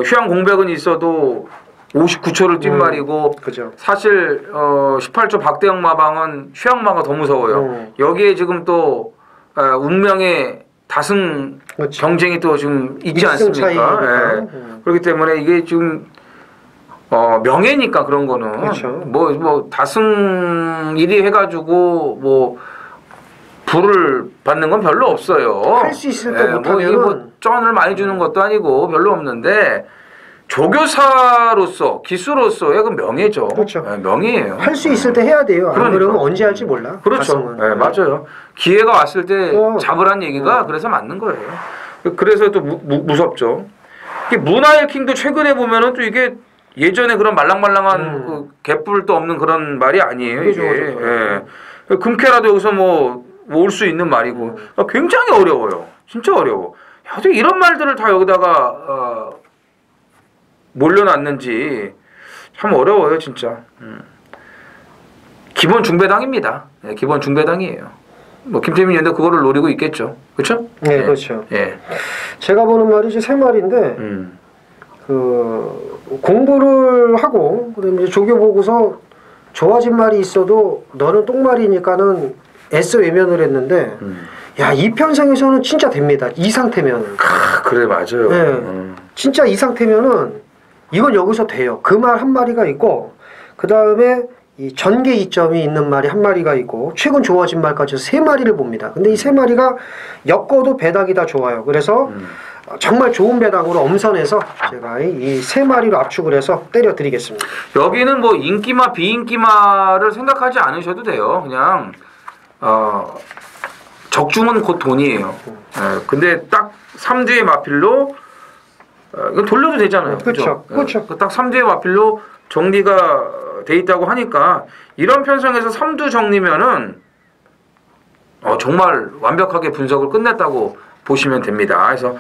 휴양 공백은 있어도 59초를 뛴 말이고 그죠. 사실 18초 박대영 마방은 휴양마가 더 무서워요. 여기에 지금 또 운명의 다승 그렇죠. 경쟁이 또 지금 있지 않습니까? 그렇기 때문에 이게 지금 명예니까 그런 거는 그렇죠. 뭐 다승 1위 해가지고 뭐 부를 받는 건 별로 없어요. 할 수 있을 때 못하면은 뭐 쩐을 많이 주는 것도 아니고 별로 없는데. 조교사로서 기수로서의 그 명예죠. 그렇죠. 명예예요. 할 수 있을 때 해야 돼요. 안 그러면 언제 할지 몰라. 그렇죠. 네, 맞아요. 기회가 왔을 때 잡으란 얘기가 그래서 맞는 거예요. 그래서 또 무섭죠. 이게 문화일킹도 최근에 보면은 또 이게 예전에 그런 말랑말랑한 그 개뿔도 없는 그런 말이 아니에요. 이게 금캐라도 여기서 뭐 올 수 있는 말이고 굉장히 어려워요. 진짜 어려워. 어떻게 이런 말들을 다 여기다가 몰려놨는지 참 어려워요, 진짜. 기본 중배당입니다. 네, 기본 중배당이에요. 뭐 김태민 의원도 그거를 노리고 있겠죠, 그렇죠? 네, 그렇죠. 예. 제가 보는 말이 이제 세 말인데 공부를 하고 그다음에 이제 조교 보고서 좋아진 말이 있어도 너는 똥말이니까는 애써 외면을 했는데. 야, 이 편성에서는 진짜 됩니다. 이 상태면은. 그래, 맞아요. 네. 진짜 이 상태면은 이건 여기서 돼요. 그 말 한 마리가 있고 그 다음에 이 전개 이점이 있는 말이 한 마리가 있고 최근 좋아진 말까지 세 마리를 봅니다. 근데 이 세 마리가 엮어도 배당이 다 좋아요. 그래서 정말 좋은 배당으로 엄선해서 제가 이 세 마리로 압축을 해서 때려 드리겠습니다. 여기는 뭐 인기마 비인기마를 생각하지 않으셔도 돼요. 그냥 적중은 곧 돈이에요. 근데 딱 3뒤의 마필로 이거 돌려도 되잖아요. 그렇죠. 그렇죠. 딱 3뒤의 마필로 정리가 돼 있다고 하니까 이런 편성에서 3두 정리면은 정말 완벽하게 분석을 끝냈다고 보시면 됩니다. 그래서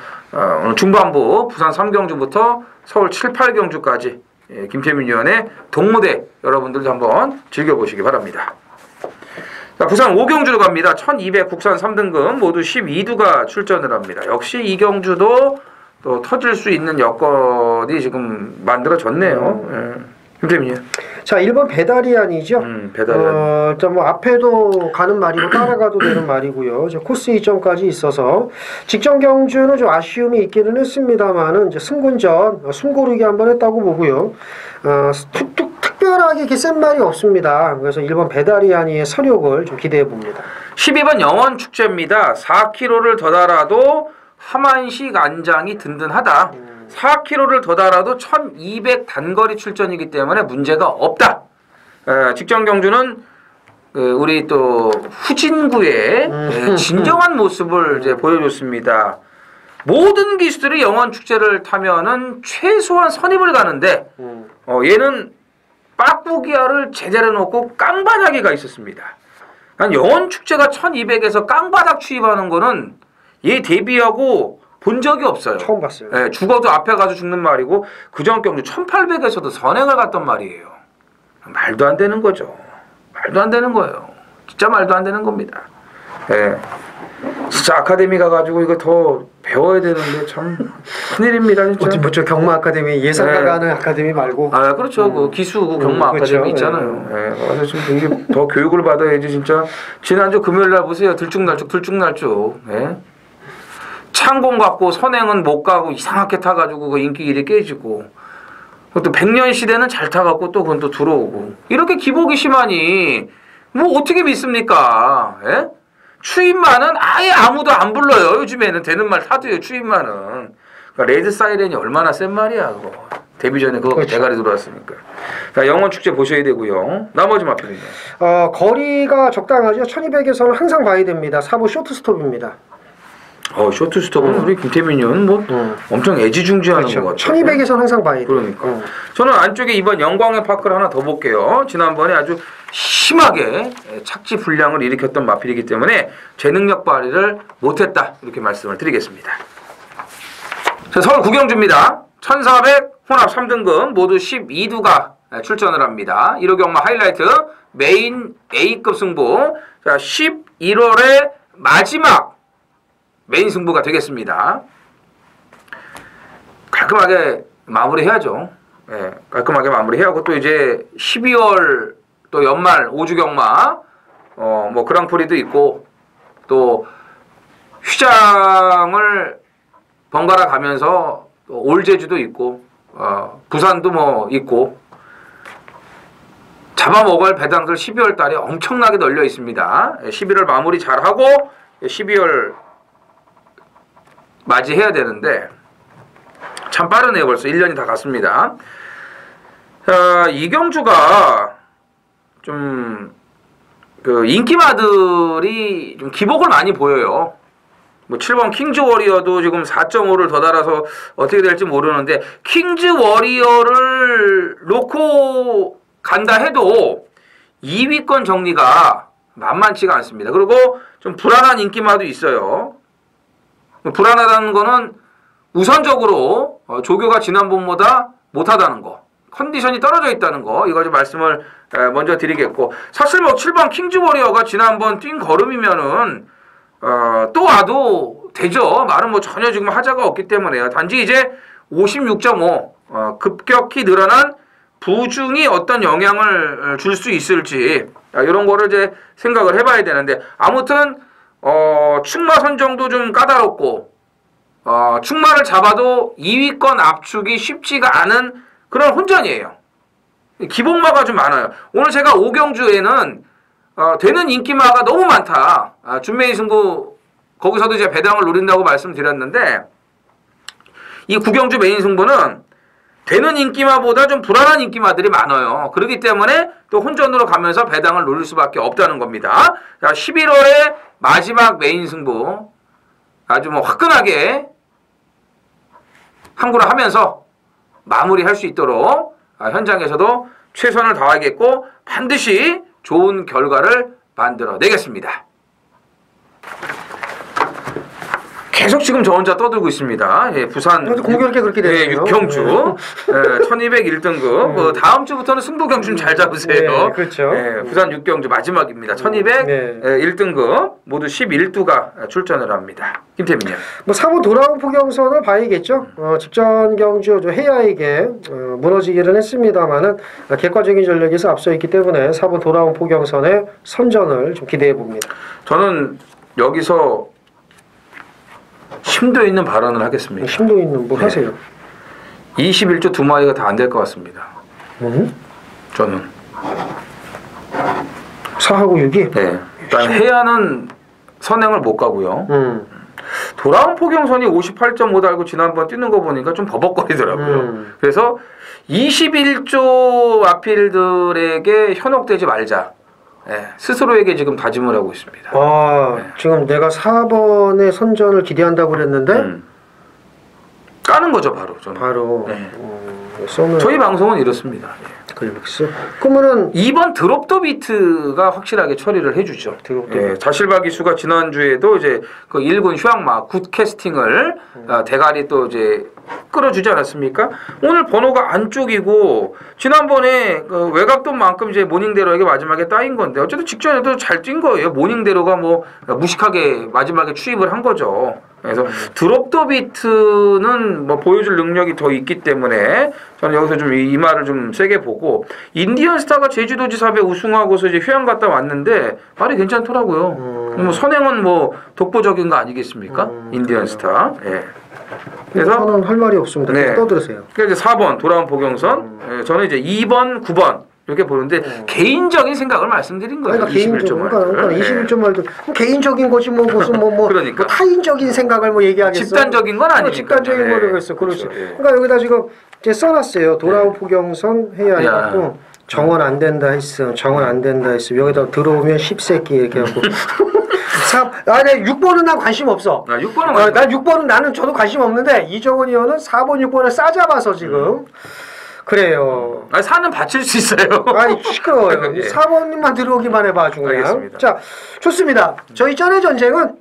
오늘 중반부 부산 3경주부터 서울 7, 8경주까지 김태민 의원의 동무대 여러분들도 한번 즐겨보시기 바랍니다. 자, 부산 5경주로 갑니다. 1200 국산 3등급 모두 12두가 출전을 합니다. 역시 이 경주도 또 터질 수 있는 여건이 지금 만들어졌네요. 김태민이요. 자, 1번 배다리안이죠. 배다리안. 일단 뭐 앞에도 가는 말이고 따라가도 되는 말이고요. 이제 코스 이점까지 있어서 직전 경주는 좀 아쉬움이 있기는 했습니다만은 이제 승군전 숨고르기 한번 했다고 보고요. 특별하게 이렇게 센 말이 없습니다. 그래서 1번 배다리안이의 서력을 좀 기대해 봅니다. 12번 영원 축제입니다. 4km를 더 달아도 하만식 안장이 든든하다. 4km를 더 달아도 1200 단거리 출전이기 때문에 문제가 없다. 직전 경주는 우리 또 후진구의 진정한 모습을 이제 보여줬습니다. 모든 기수들이 영원 축제를 타면은 최소한 선입을 가는데 얘는 빠꾸기아를 제대로 놓고 깡바닥이가 있었습니다. 난 영원 축제가 1200에서 깡바닥 추입하는 거는 얘 데뷔하고 본 적이 없어요. 처음 봤어요. 예, 죽어도 앞에 가서 죽는 말이고 그전 경주 1800에서도 선행을 갔단 말이에요. 말도 안 되는 거죠. 말도 안 되는 거예요. 진짜 말도 안 되는 겁니다. 예. 진짜 아카데미 가가지고 이거 더 배워야 되는데 참 큰일입니다 진짜. 뭐죠 경마 아카데미 예상가가 하는 아카데미 말고. 아 그렇죠. 그 기수 그 경마 그렇죠. 아카데미 있잖아요. 예. 그래서 지금 이게 더 교육을 받아야지 진짜. 지난주 금요일 날 보세요. 들쭉날쭉. 예. 창공 갖고 선행은 못 가고 이상하게 타가지고 그 인기길이 깨지고. 또 100년 시대는 잘 타갖고 또 그건 또 들어오고. 이렇게 기복이 심하니 뭐 어떻게 믿습니까? 예? 추임만은 아예 아무도 안 불러요. 요즘에는 되는 말 타도요. 추임만은. 그러니까 레드 사이렌이 얼마나 센 말이야 그거. 데뷔 전에 그거 그렇죠. 대가리 들어왔으니까. 자, 영원 축제 보셔야 되고요. 나머지 마필은요. 거리가 적당하죠. 1200에서는 항상 봐야 됩니다. 4부 쇼트 스톱입니다. 쇼트 스톱은 우리 김태민 의원은 뭐 엄청 애지중지하는 그렇죠. 것 같아요. 1200에서는 항상 봐야 돼요. 그러니까. 저는 안쪽에 이번 영광의 파크를 하나 더 볼게요. 지난번에 아주 심하게 착지 불량을 일으켰던 마필이기 때문에 제 능력 발휘를 못했다. 이렇게 말씀을 드리겠습니다. 자, 서울 구경주입니다. 1400 혼합 3등급 모두 12두가 출전을 합니다. 1호 경마 하이라이트 메인 A급 승부. 자, 11월의 마지막 메인 승부가 되겠습니다. 깔끔하게 마무리해야죠. 예, 깔끔하게 마무리해야고 또 이제 12월 또 연말 5주 경마 뭐 그랑프리도 있고 또 휘장을 번갈아 가면서 또 올제주도 있고 부산도 뭐 있고 잡아먹을 배당들 12월 달에 엄청나게 널려 있습니다. 11월 마무리 잘하고 12월 맞이해야 되는데 참 빠르네요. 벌써 1년이 다 갔습니다. 자, 이경주가 좀 그 인기마들이 좀 기복을 많이 보여요. 뭐 7번 킹즈 워리어도 지금 4.5를 더 달아서 어떻게 될지 모르는데 킹즈 워리어를 놓고 간다 해도 2위권 정리가 만만치가 않습니다. 그리고 좀 불안한 인기마도 있어요. 불안하다는 거는 우선적으로 조교가 지난번보다 못하다는 거, 컨디션이 떨어져 있다는 거, 이거 좀 말씀을 먼저 드리겠고, 사실 뭐 7번 킹즈 워리어가 지난번 뛴 걸음이면은 또 와도 되죠. 말은 뭐 전혀 지금 하자가 없기 때문에요. 단지 이제 56.5 급격히 늘어난 부중이 어떤 영향을 줄 수 있을지 이런 거를 이제 생각을 해봐야 되는데, 아무튼 축마 선정도 좀 까다롭고 축마를 잡아도 2위권 압축이 쉽지가 않은 그런 혼전이에요. 기복마가 좀 많아요. 오늘 제가 오경주에는 되는 인기마가 너무 많다. 준메이 승부 거기서도 이제 배당을 노린다고 말씀드렸는데, 이 구경주 메인 승부는 되는 인기마보다 좀 불안한 인기마들이 많아요. 그렇기 때문에 또 혼전으로 가면서 배당을 노릴 수밖에 없다는 겁니다. 자, 11월의 마지막 메인 승부 아주 뭐 화끈하게 항구를 하면서 마무리할 수 있도록 현장에서도 최선을 다하겠고 반드시 좋은 결과를 만들어내겠습니다. 계속 지금 저 혼자 떠들고 있습니다. 예, 부산 공교롭게 그렇게 되네요. 예, 육경주 1200 1등급. 다음 주부터는 승부 경준 잘 잡으세요. 네, 그렇죠. 예, 부산 육경주 마지막입니다. 1200 1등급 모두 11두가 출전을 합니다. 김태민이요. 뭐 3호 돌아온 포경선을 봐야겠죠. 직전 경주 해야에게 무너지기는 했습니다만은 객관적인 전력에서 앞서 있기 때문에 4번 돌아온 포경선의 선전을 좀 기대해 봅니다. 저는 여기서 심도 있는 발언을 하겠습니다. 심도 있는 뭐 하세요? 21조 두 마리가 다 안 될 것 같습니다. 저는. 4하고 6이? 네. 일단 해야는 선행을 못 가고요. 돌아온 포경선이 58.5 달고 지난번 뛰는 거 보니까 좀 버벅거리더라고요. 그래서 21조 아필들에게 현혹되지 말자. 네, 스스로에게 지금 다짐을 하고 있습니다. 지금 내가 4번의 선전을 기대한다고 그랬는데 까는 거죠, 바로 저는. 바로. 네. 쏘면 저희 방송은 이렇습니다. 그렇겠어. 그러면은 2번 드롭 더 비트가 확실하게 처리를 해주죠. 자실바 기수가 지난주에도 이제 그 1군 휴양마 굿 캐스팅을 대가리 또 이제 끌어주지 않았습니까? 오늘 번호가 안쪽이고 지난번에 그 외곽돈만큼 이제 모닝대로에게 마지막에 따인 건데 어쨌든 직전에도 잘 뛴 거예요. 모닝대로가 뭐 무식하게 마지막에 추입을 한 거죠. 그래서 드롭 더 비트는 뭐 보여줄 능력이 더 있기 때문에 저는 여기서 좀 이 말을 좀 세게 보고 인디언 스타가 제주도지사배 우승하고서 이제 휴양 갔다 왔는데 말이 괜찮더라고요. 뭐 선행은 뭐 독보적인 거 아니겠습니까? 인디언 스타. 예. 그래서 저는 할 말이 없습니다. 네. 떠들으세요. 그러니까 이제 4번 돌아온 보경선. 예, 저는 이제 2번, 9번 이렇게 보는데 개인적인 생각을 말씀드린 거예요. 그러니까 21점 그러니까 예. 21점 말도 개인적인 거지 뭐 무슨 그러니까. 뭐 타인적인 생각을 뭐 얘기하겠어. 집단적인 건 아니니까. 집단적인 거로 그랬어. 그렇지. 그러니까 여기다 지금 이제 써놨어요. 돌아온 포경선 해야 해갖고 정원 안 된다 했어. 정원 안 된다 했어. 여기다 들어오면 10세끼 이렇게 하고. 네, 6번은 난 관심 없어. 6번은 난 6번은 나는 저도 관심 없는데 이정원 의원은 4번, 6번을 싸잡아서 지금 그래요. 아니, 사는 받칠 수 있어요. 아니 시끄러워요. 예. 4번님만 들어오기만 해봐 아주 그냥. 알겠습니다. 자 좋습니다. 저희 전의 전쟁은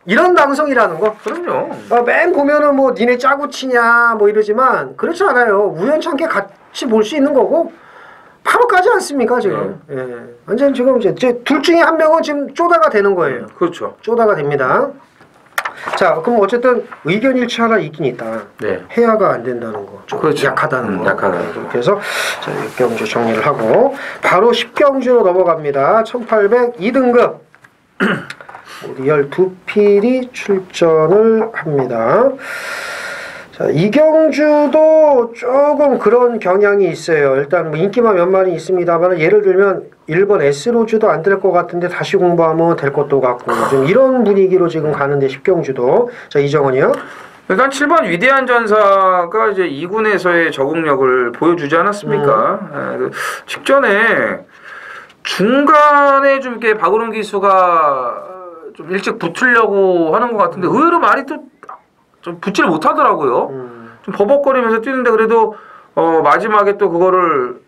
이런 방송이라는 거. 그럼요. 맨 보면은 뭐 니네 짜고 치냐 뭐 이러지만 그렇지 않아요. 우연찮게 같이 볼 수 있는 거고 바로 까지 않습니까 지금. 예. 완전 지금 이제 둘 중에 한 명은 지금 쪼다가 되는 거예요. 그렇죠. 쪼다가 됩니다. 자 그럼 어쨌든 의견 일치 하나 있긴 있다. 네. 해야가 안 된다는 거. 좀 그렇죠. 약하다는 거. 약하다는 거. 그렇게 해서 자 6경주 정리를 하고 바로 10경주로 넘어갑니다. 1800 2등급 우리 12필이 출전을 합니다. 자, 이경주도 조금 그런 경향이 있어요. 일단 뭐 인기만 몇 마리 있습니다만 예를 들면 1번 S로즈도 안 될 것 같은데 다시 공부하면 될 것도 같고 좀 이런 분위기로 지금 가는데 10경주도 자 이정원이요. 일단 7번 위대한 전사가 이제 2군에서의 적응력을 보여주지 않았습니까? 그 직전에 중간에 좀 이렇게 박은홍 기수가 좀 일찍 붙으려고 하는 것 같은데 의외로 말이 또 좀 붙지를 못하더라고요. 좀 버벅거리면서 뛰는데 그래도 마지막에 또 그거를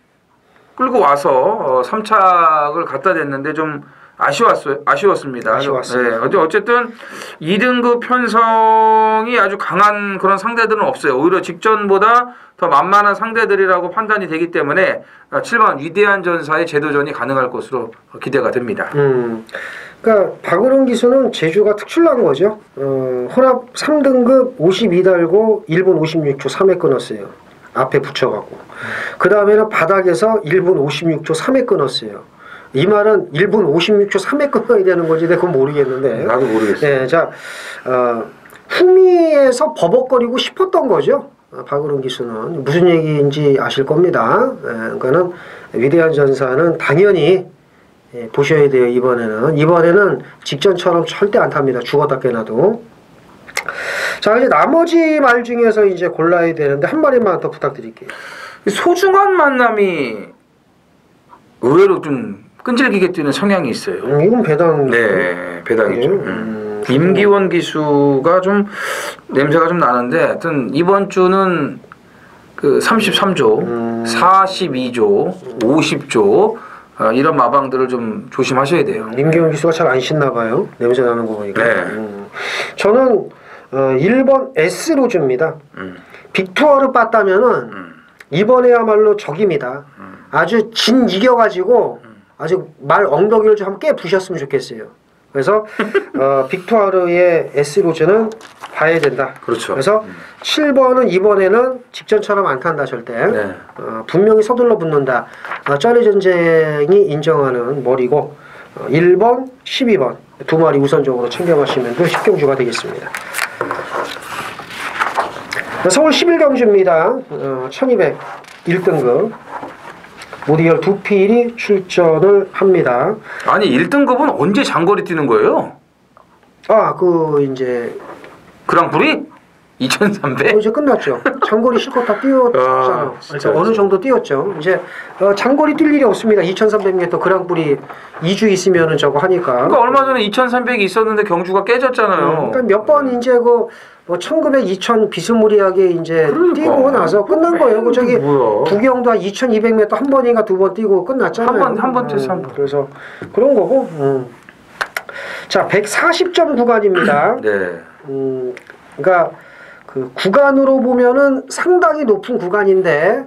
끌고 와서 3착을 갖다 댔는데 좀 아쉬웠습니다. 아쉬웠습니다. 네, 어쨌든 2등급 편성이 아주 강한 그런 상대들은 없어요. 오히려 직전보다 더 만만한 상대들이라고 판단이 되기 때문에 7번 위대한 전사의 재도전이 가능할 것으로 기대가 됩니다. 그러니까 박은홍 기수는 제주가 특출난 거죠. 혼합 3등급 52 달고 1분 56초 3회 끊었어요. 앞에 붙여갖고. 그 다음에는 바닥에서 1분 56초 3회 끊었어요. 이 말은 1분 56초 3회 끊어야 되는 건지 내가 그건 모르겠는데. 나도 모르겠어요. 네, 자, 후미에서 버벅거리고 싶었던 거죠. 박은홍 기수는 무슨 얘기인지 아실 겁니다. 그러니까는 위대한 전사는 당연히 보셔야 돼요. 이번에는 직전처럼 절대 안 탑니다. 죽었다 깨나도. 자 이제 나머지 말 중에서 이제 골라야 되는데 한 마리만 더 부탁드릴게요. 소중한 만남이 의외로 좀 끈질기게 뛰는 성향이 있어요. 이건 배당. 네, 배당이죠. 임기원 기수가 좀 냄새가 좀 나는데, 하여튼 이번 주는 그 33조, 42조, 50조 이런 마방들을 좀 조심하셔야 돼요. 임기원 기수가 잘 안 씻나 봐요. 냄새 나는 거 보니까. 네. 저는 1번 S로즈입니다. 빅투어를 땄다면은 이번에야말로 적입니다. 아주 진 이겨가지고 아주 말 엉덩이를 좀 한번 깨 부셨으면 좋겠어요. 그래서 빅투어의 S로즈는 봐야 된다. 그렇죠. 그래서 7번은 이번에는 직전처럼 안 탄다 절대. 네. 분명히 서둘러 붙는다. 쩌리 전쟁이 인정하는 머리고 1번, 12번 두 마리 우선적으로 챙겨가시면 10경주가 되겠습니다. 서울 11경주입니다. 1200 1등급 모두 12필이 출전을 합니다. 아니 1등급은 언제 장거리 뛰는 거예요? 이제 그랑프리? 2300? 이제 끝났죠. 장거리 실컷 다 뛰었잖아. 그래서 어느 정도 뛰었죠. 이제 장거리 뛸 일이 없습니다. 2300m 그랑프리 2주 있으면은 저거 하니까. 그러니까 얼마 전에 2300이 있었는데 경주가 깨졌잖아요. 그러니까 몇 번 이제 뭐 1900, 2000 비스무리하게 이제 그러니까. 뛰고 나서 끝난 거예요. 그 저기 뭐야. 부경도 한 2200m 한 번인가 두 번 뛰고 끝났잖아요. 한 번 뛰었어, 한 번. 그래서 그런 거고. 자, 140점 구간입니다. 네. 그러니까 그 구간으로 보면은 상당히 높은 구간인데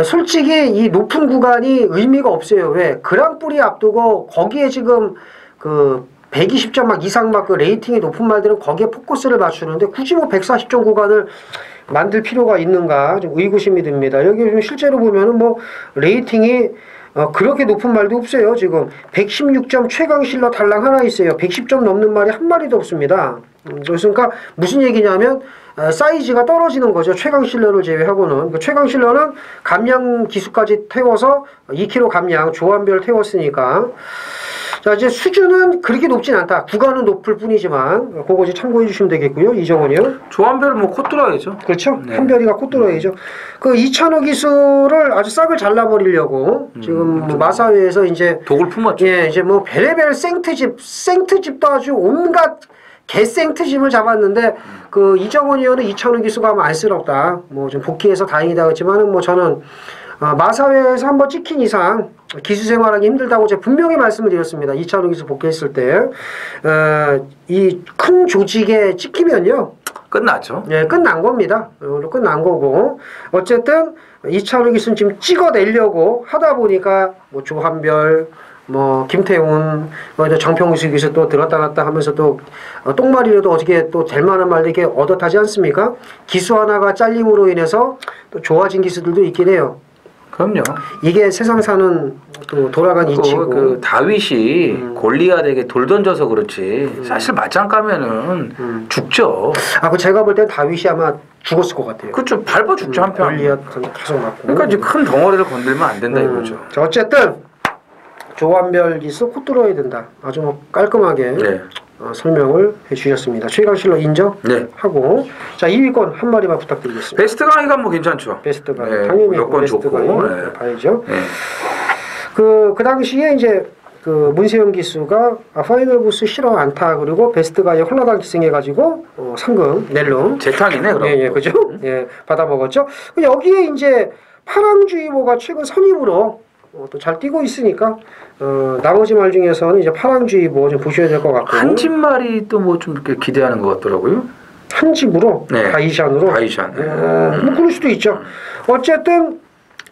솔직히 이 높은 구간이 의미가 없어요. 왜? 그랑프리 앞두고 거기에 지금 그 120점 막 이상 막 그 레이팅이 높은 말들은 거기에 포커스를 맞추는데 굳이 뭐 140점 구간을 만들 필요가 있는가 좀 의구심이 듭니다. 여기 좀 실제로 보면은 뭐 레이팅이 그렇게 높은 말도 없어요. 지금 116점 최강실러 달랑 하나 있어요. 110점 넘는 말이 한 마리도 없습니다. 그러니까 무슨 얘기냐면 사이즈가 떨어지는 거죠. 최강실러를 제외하고는. 그 최강실러는 감량 기수까지 태워서 2kg 감량 조한별 태웠으니까. 자, 이제 수준은 그렇게 높진 않다. 구간은 높을 뿐이지만 그거 이제 참고해 주시면 되겠고요. 이정원이요. 조한별은 뭐 콧들어야죠. 그렇죠. 네. 한별이가 콧들어야죠. 그 이찬호 기수를 아주 싹을 잘라버리려고 지금 뭐 마사회에서 이제 독을 품었죠. 예, 이제 뭐 베레벨 생트집도 아주 온갖 개생트집을 잡았는데 그 이정원 의원은 이찬호 기수가 아마 안쓰럽다. 뭐 좀 복귀해서 다행이다 그랬지만은 뭐 저는 마사회에서 한번 찍힌 이상 기수 생활하기 힘들다고 제가 분명히 말씀을 드렸습니다. 이찬호 기수 복귀했을 때 이 큰 조직에 찍히면요. 끝났죠. 예, 끝난 겁니다. 끝난 거고 어쨌든 이찬호 기수는 지금 찍어내려고 하다 보니까 뭐 조한별 뭐 김태훈, 뭐 정평수 기수 또 들었다 놨다 하면서 또 똥말이라도 어떻게 또 될 만한 말도 이렇게 얻어타지 않습니까? 기수 하나가 잘림으로 인해서 또 좋아진 기수들도 있긴 해요. 그럼요. 이게 세상 사는 또 돌아간 이치고. 그 다윗이 골리앗에게 돌 던져서 그렇지 사실 맞짱 까면은 죽죠. 그 제가 볼 땐 다윗이 아마 죽었을 것 같아요. 그렇죠. 밟아 죽죠 한편. 골리앗 계속 맞고. 그러니까 이제 큰 덩어리를 건들면 안 된다 이거죠. 자, 어쨌든 조한별 기수 콧 들어야 된다. 아주 뭐 깔끔하게 네. 설명을 해주셨습니다. 최강실로 인정하고 네. 자 2위권 한 마리만 부탁드리겠습니다. 베스트 강의가 뭐 괜찮죠. 베스트 강의 네, 당연히 여건 베스트 좋고. 강의 네. 봐야죠. 네. 그 당시에 이제 그 문세영 기수가 파이널 부스 싫어 않다 그리고 베스트 강의 홀라당 기승해가지고 상금 낼름 재탕이네 그럼. 예, 그죠? 예, 받아 먹었죠. 여기에 이제 파랑주의보가 최근 선임으로 또 잘 뛰고 있으니까 나머지 말 중에서는 이제 파랑주의보 좀 보셔야 될 것 같고 한 집말이 또 뭐 좀 이렇게 기대하는 것 같더라고요. 한 집으로 네. 다이샨으로 다이샨. 뭐 그럴 수도 있죠. 어쨌든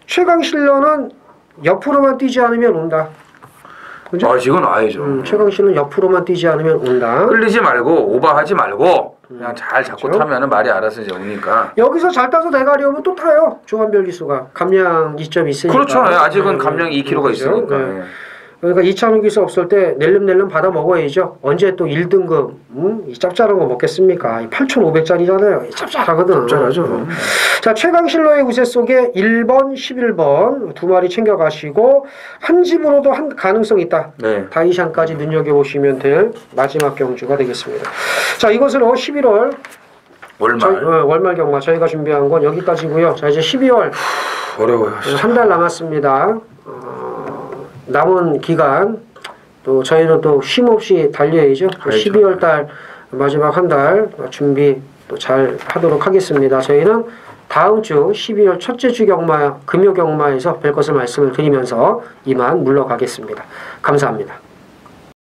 최강실러는 옆으로만 뛰지 않으면 온다. 그죠? 이건 와야죠. 최강실은 옆으로만 뛰지 않으면 온다. 끌리지 말고 오버하지 말고 그냥 잘 잡고 그렇죠? 타면은 말이 알아서 이제 오니까. 여기서 잘 따서 대가리 오면 또 타요. 조한별 기수가 감량 2점이 있으니까. 그렇죠. 아직은 감량 2kg가 그렇죠? 있으니까. 네. 그러니까 이찬호 기수 없을 때 낼름낼름 받아 먹어야죠. 언제 또 1등급 이 짭짤한 거 먹겠습니까? 8,500짜리잖아요. 짭짤하거든. 짭짤하죠. 자, 최강실로의 우세 속에 1번, 11번 두 마리 챙겨가시고 한 집으로도 한 가능성 있다. 네. 다이샨까지 눈여겨보시면 될 마지막 경주가 되겠습니다. 자, 이것으로 11월 월말. 월말 경마 저희가 준비한 건 여기까지고요. 자, 이제 12월 어려워요. 한 달 남았습니다. 남은 기간 또 저희는 또 쉼 없이 달려야죠. 그렇죠. 12월 달 마지막 한 달 준비 또 잘 하도록 하겠습니다. 저희는 다음 주 12월 첫째 주 경마 금요 경마에서 뵐 것을 말씀을 드리면서 이만 물러가겠습니다. 감사합니다.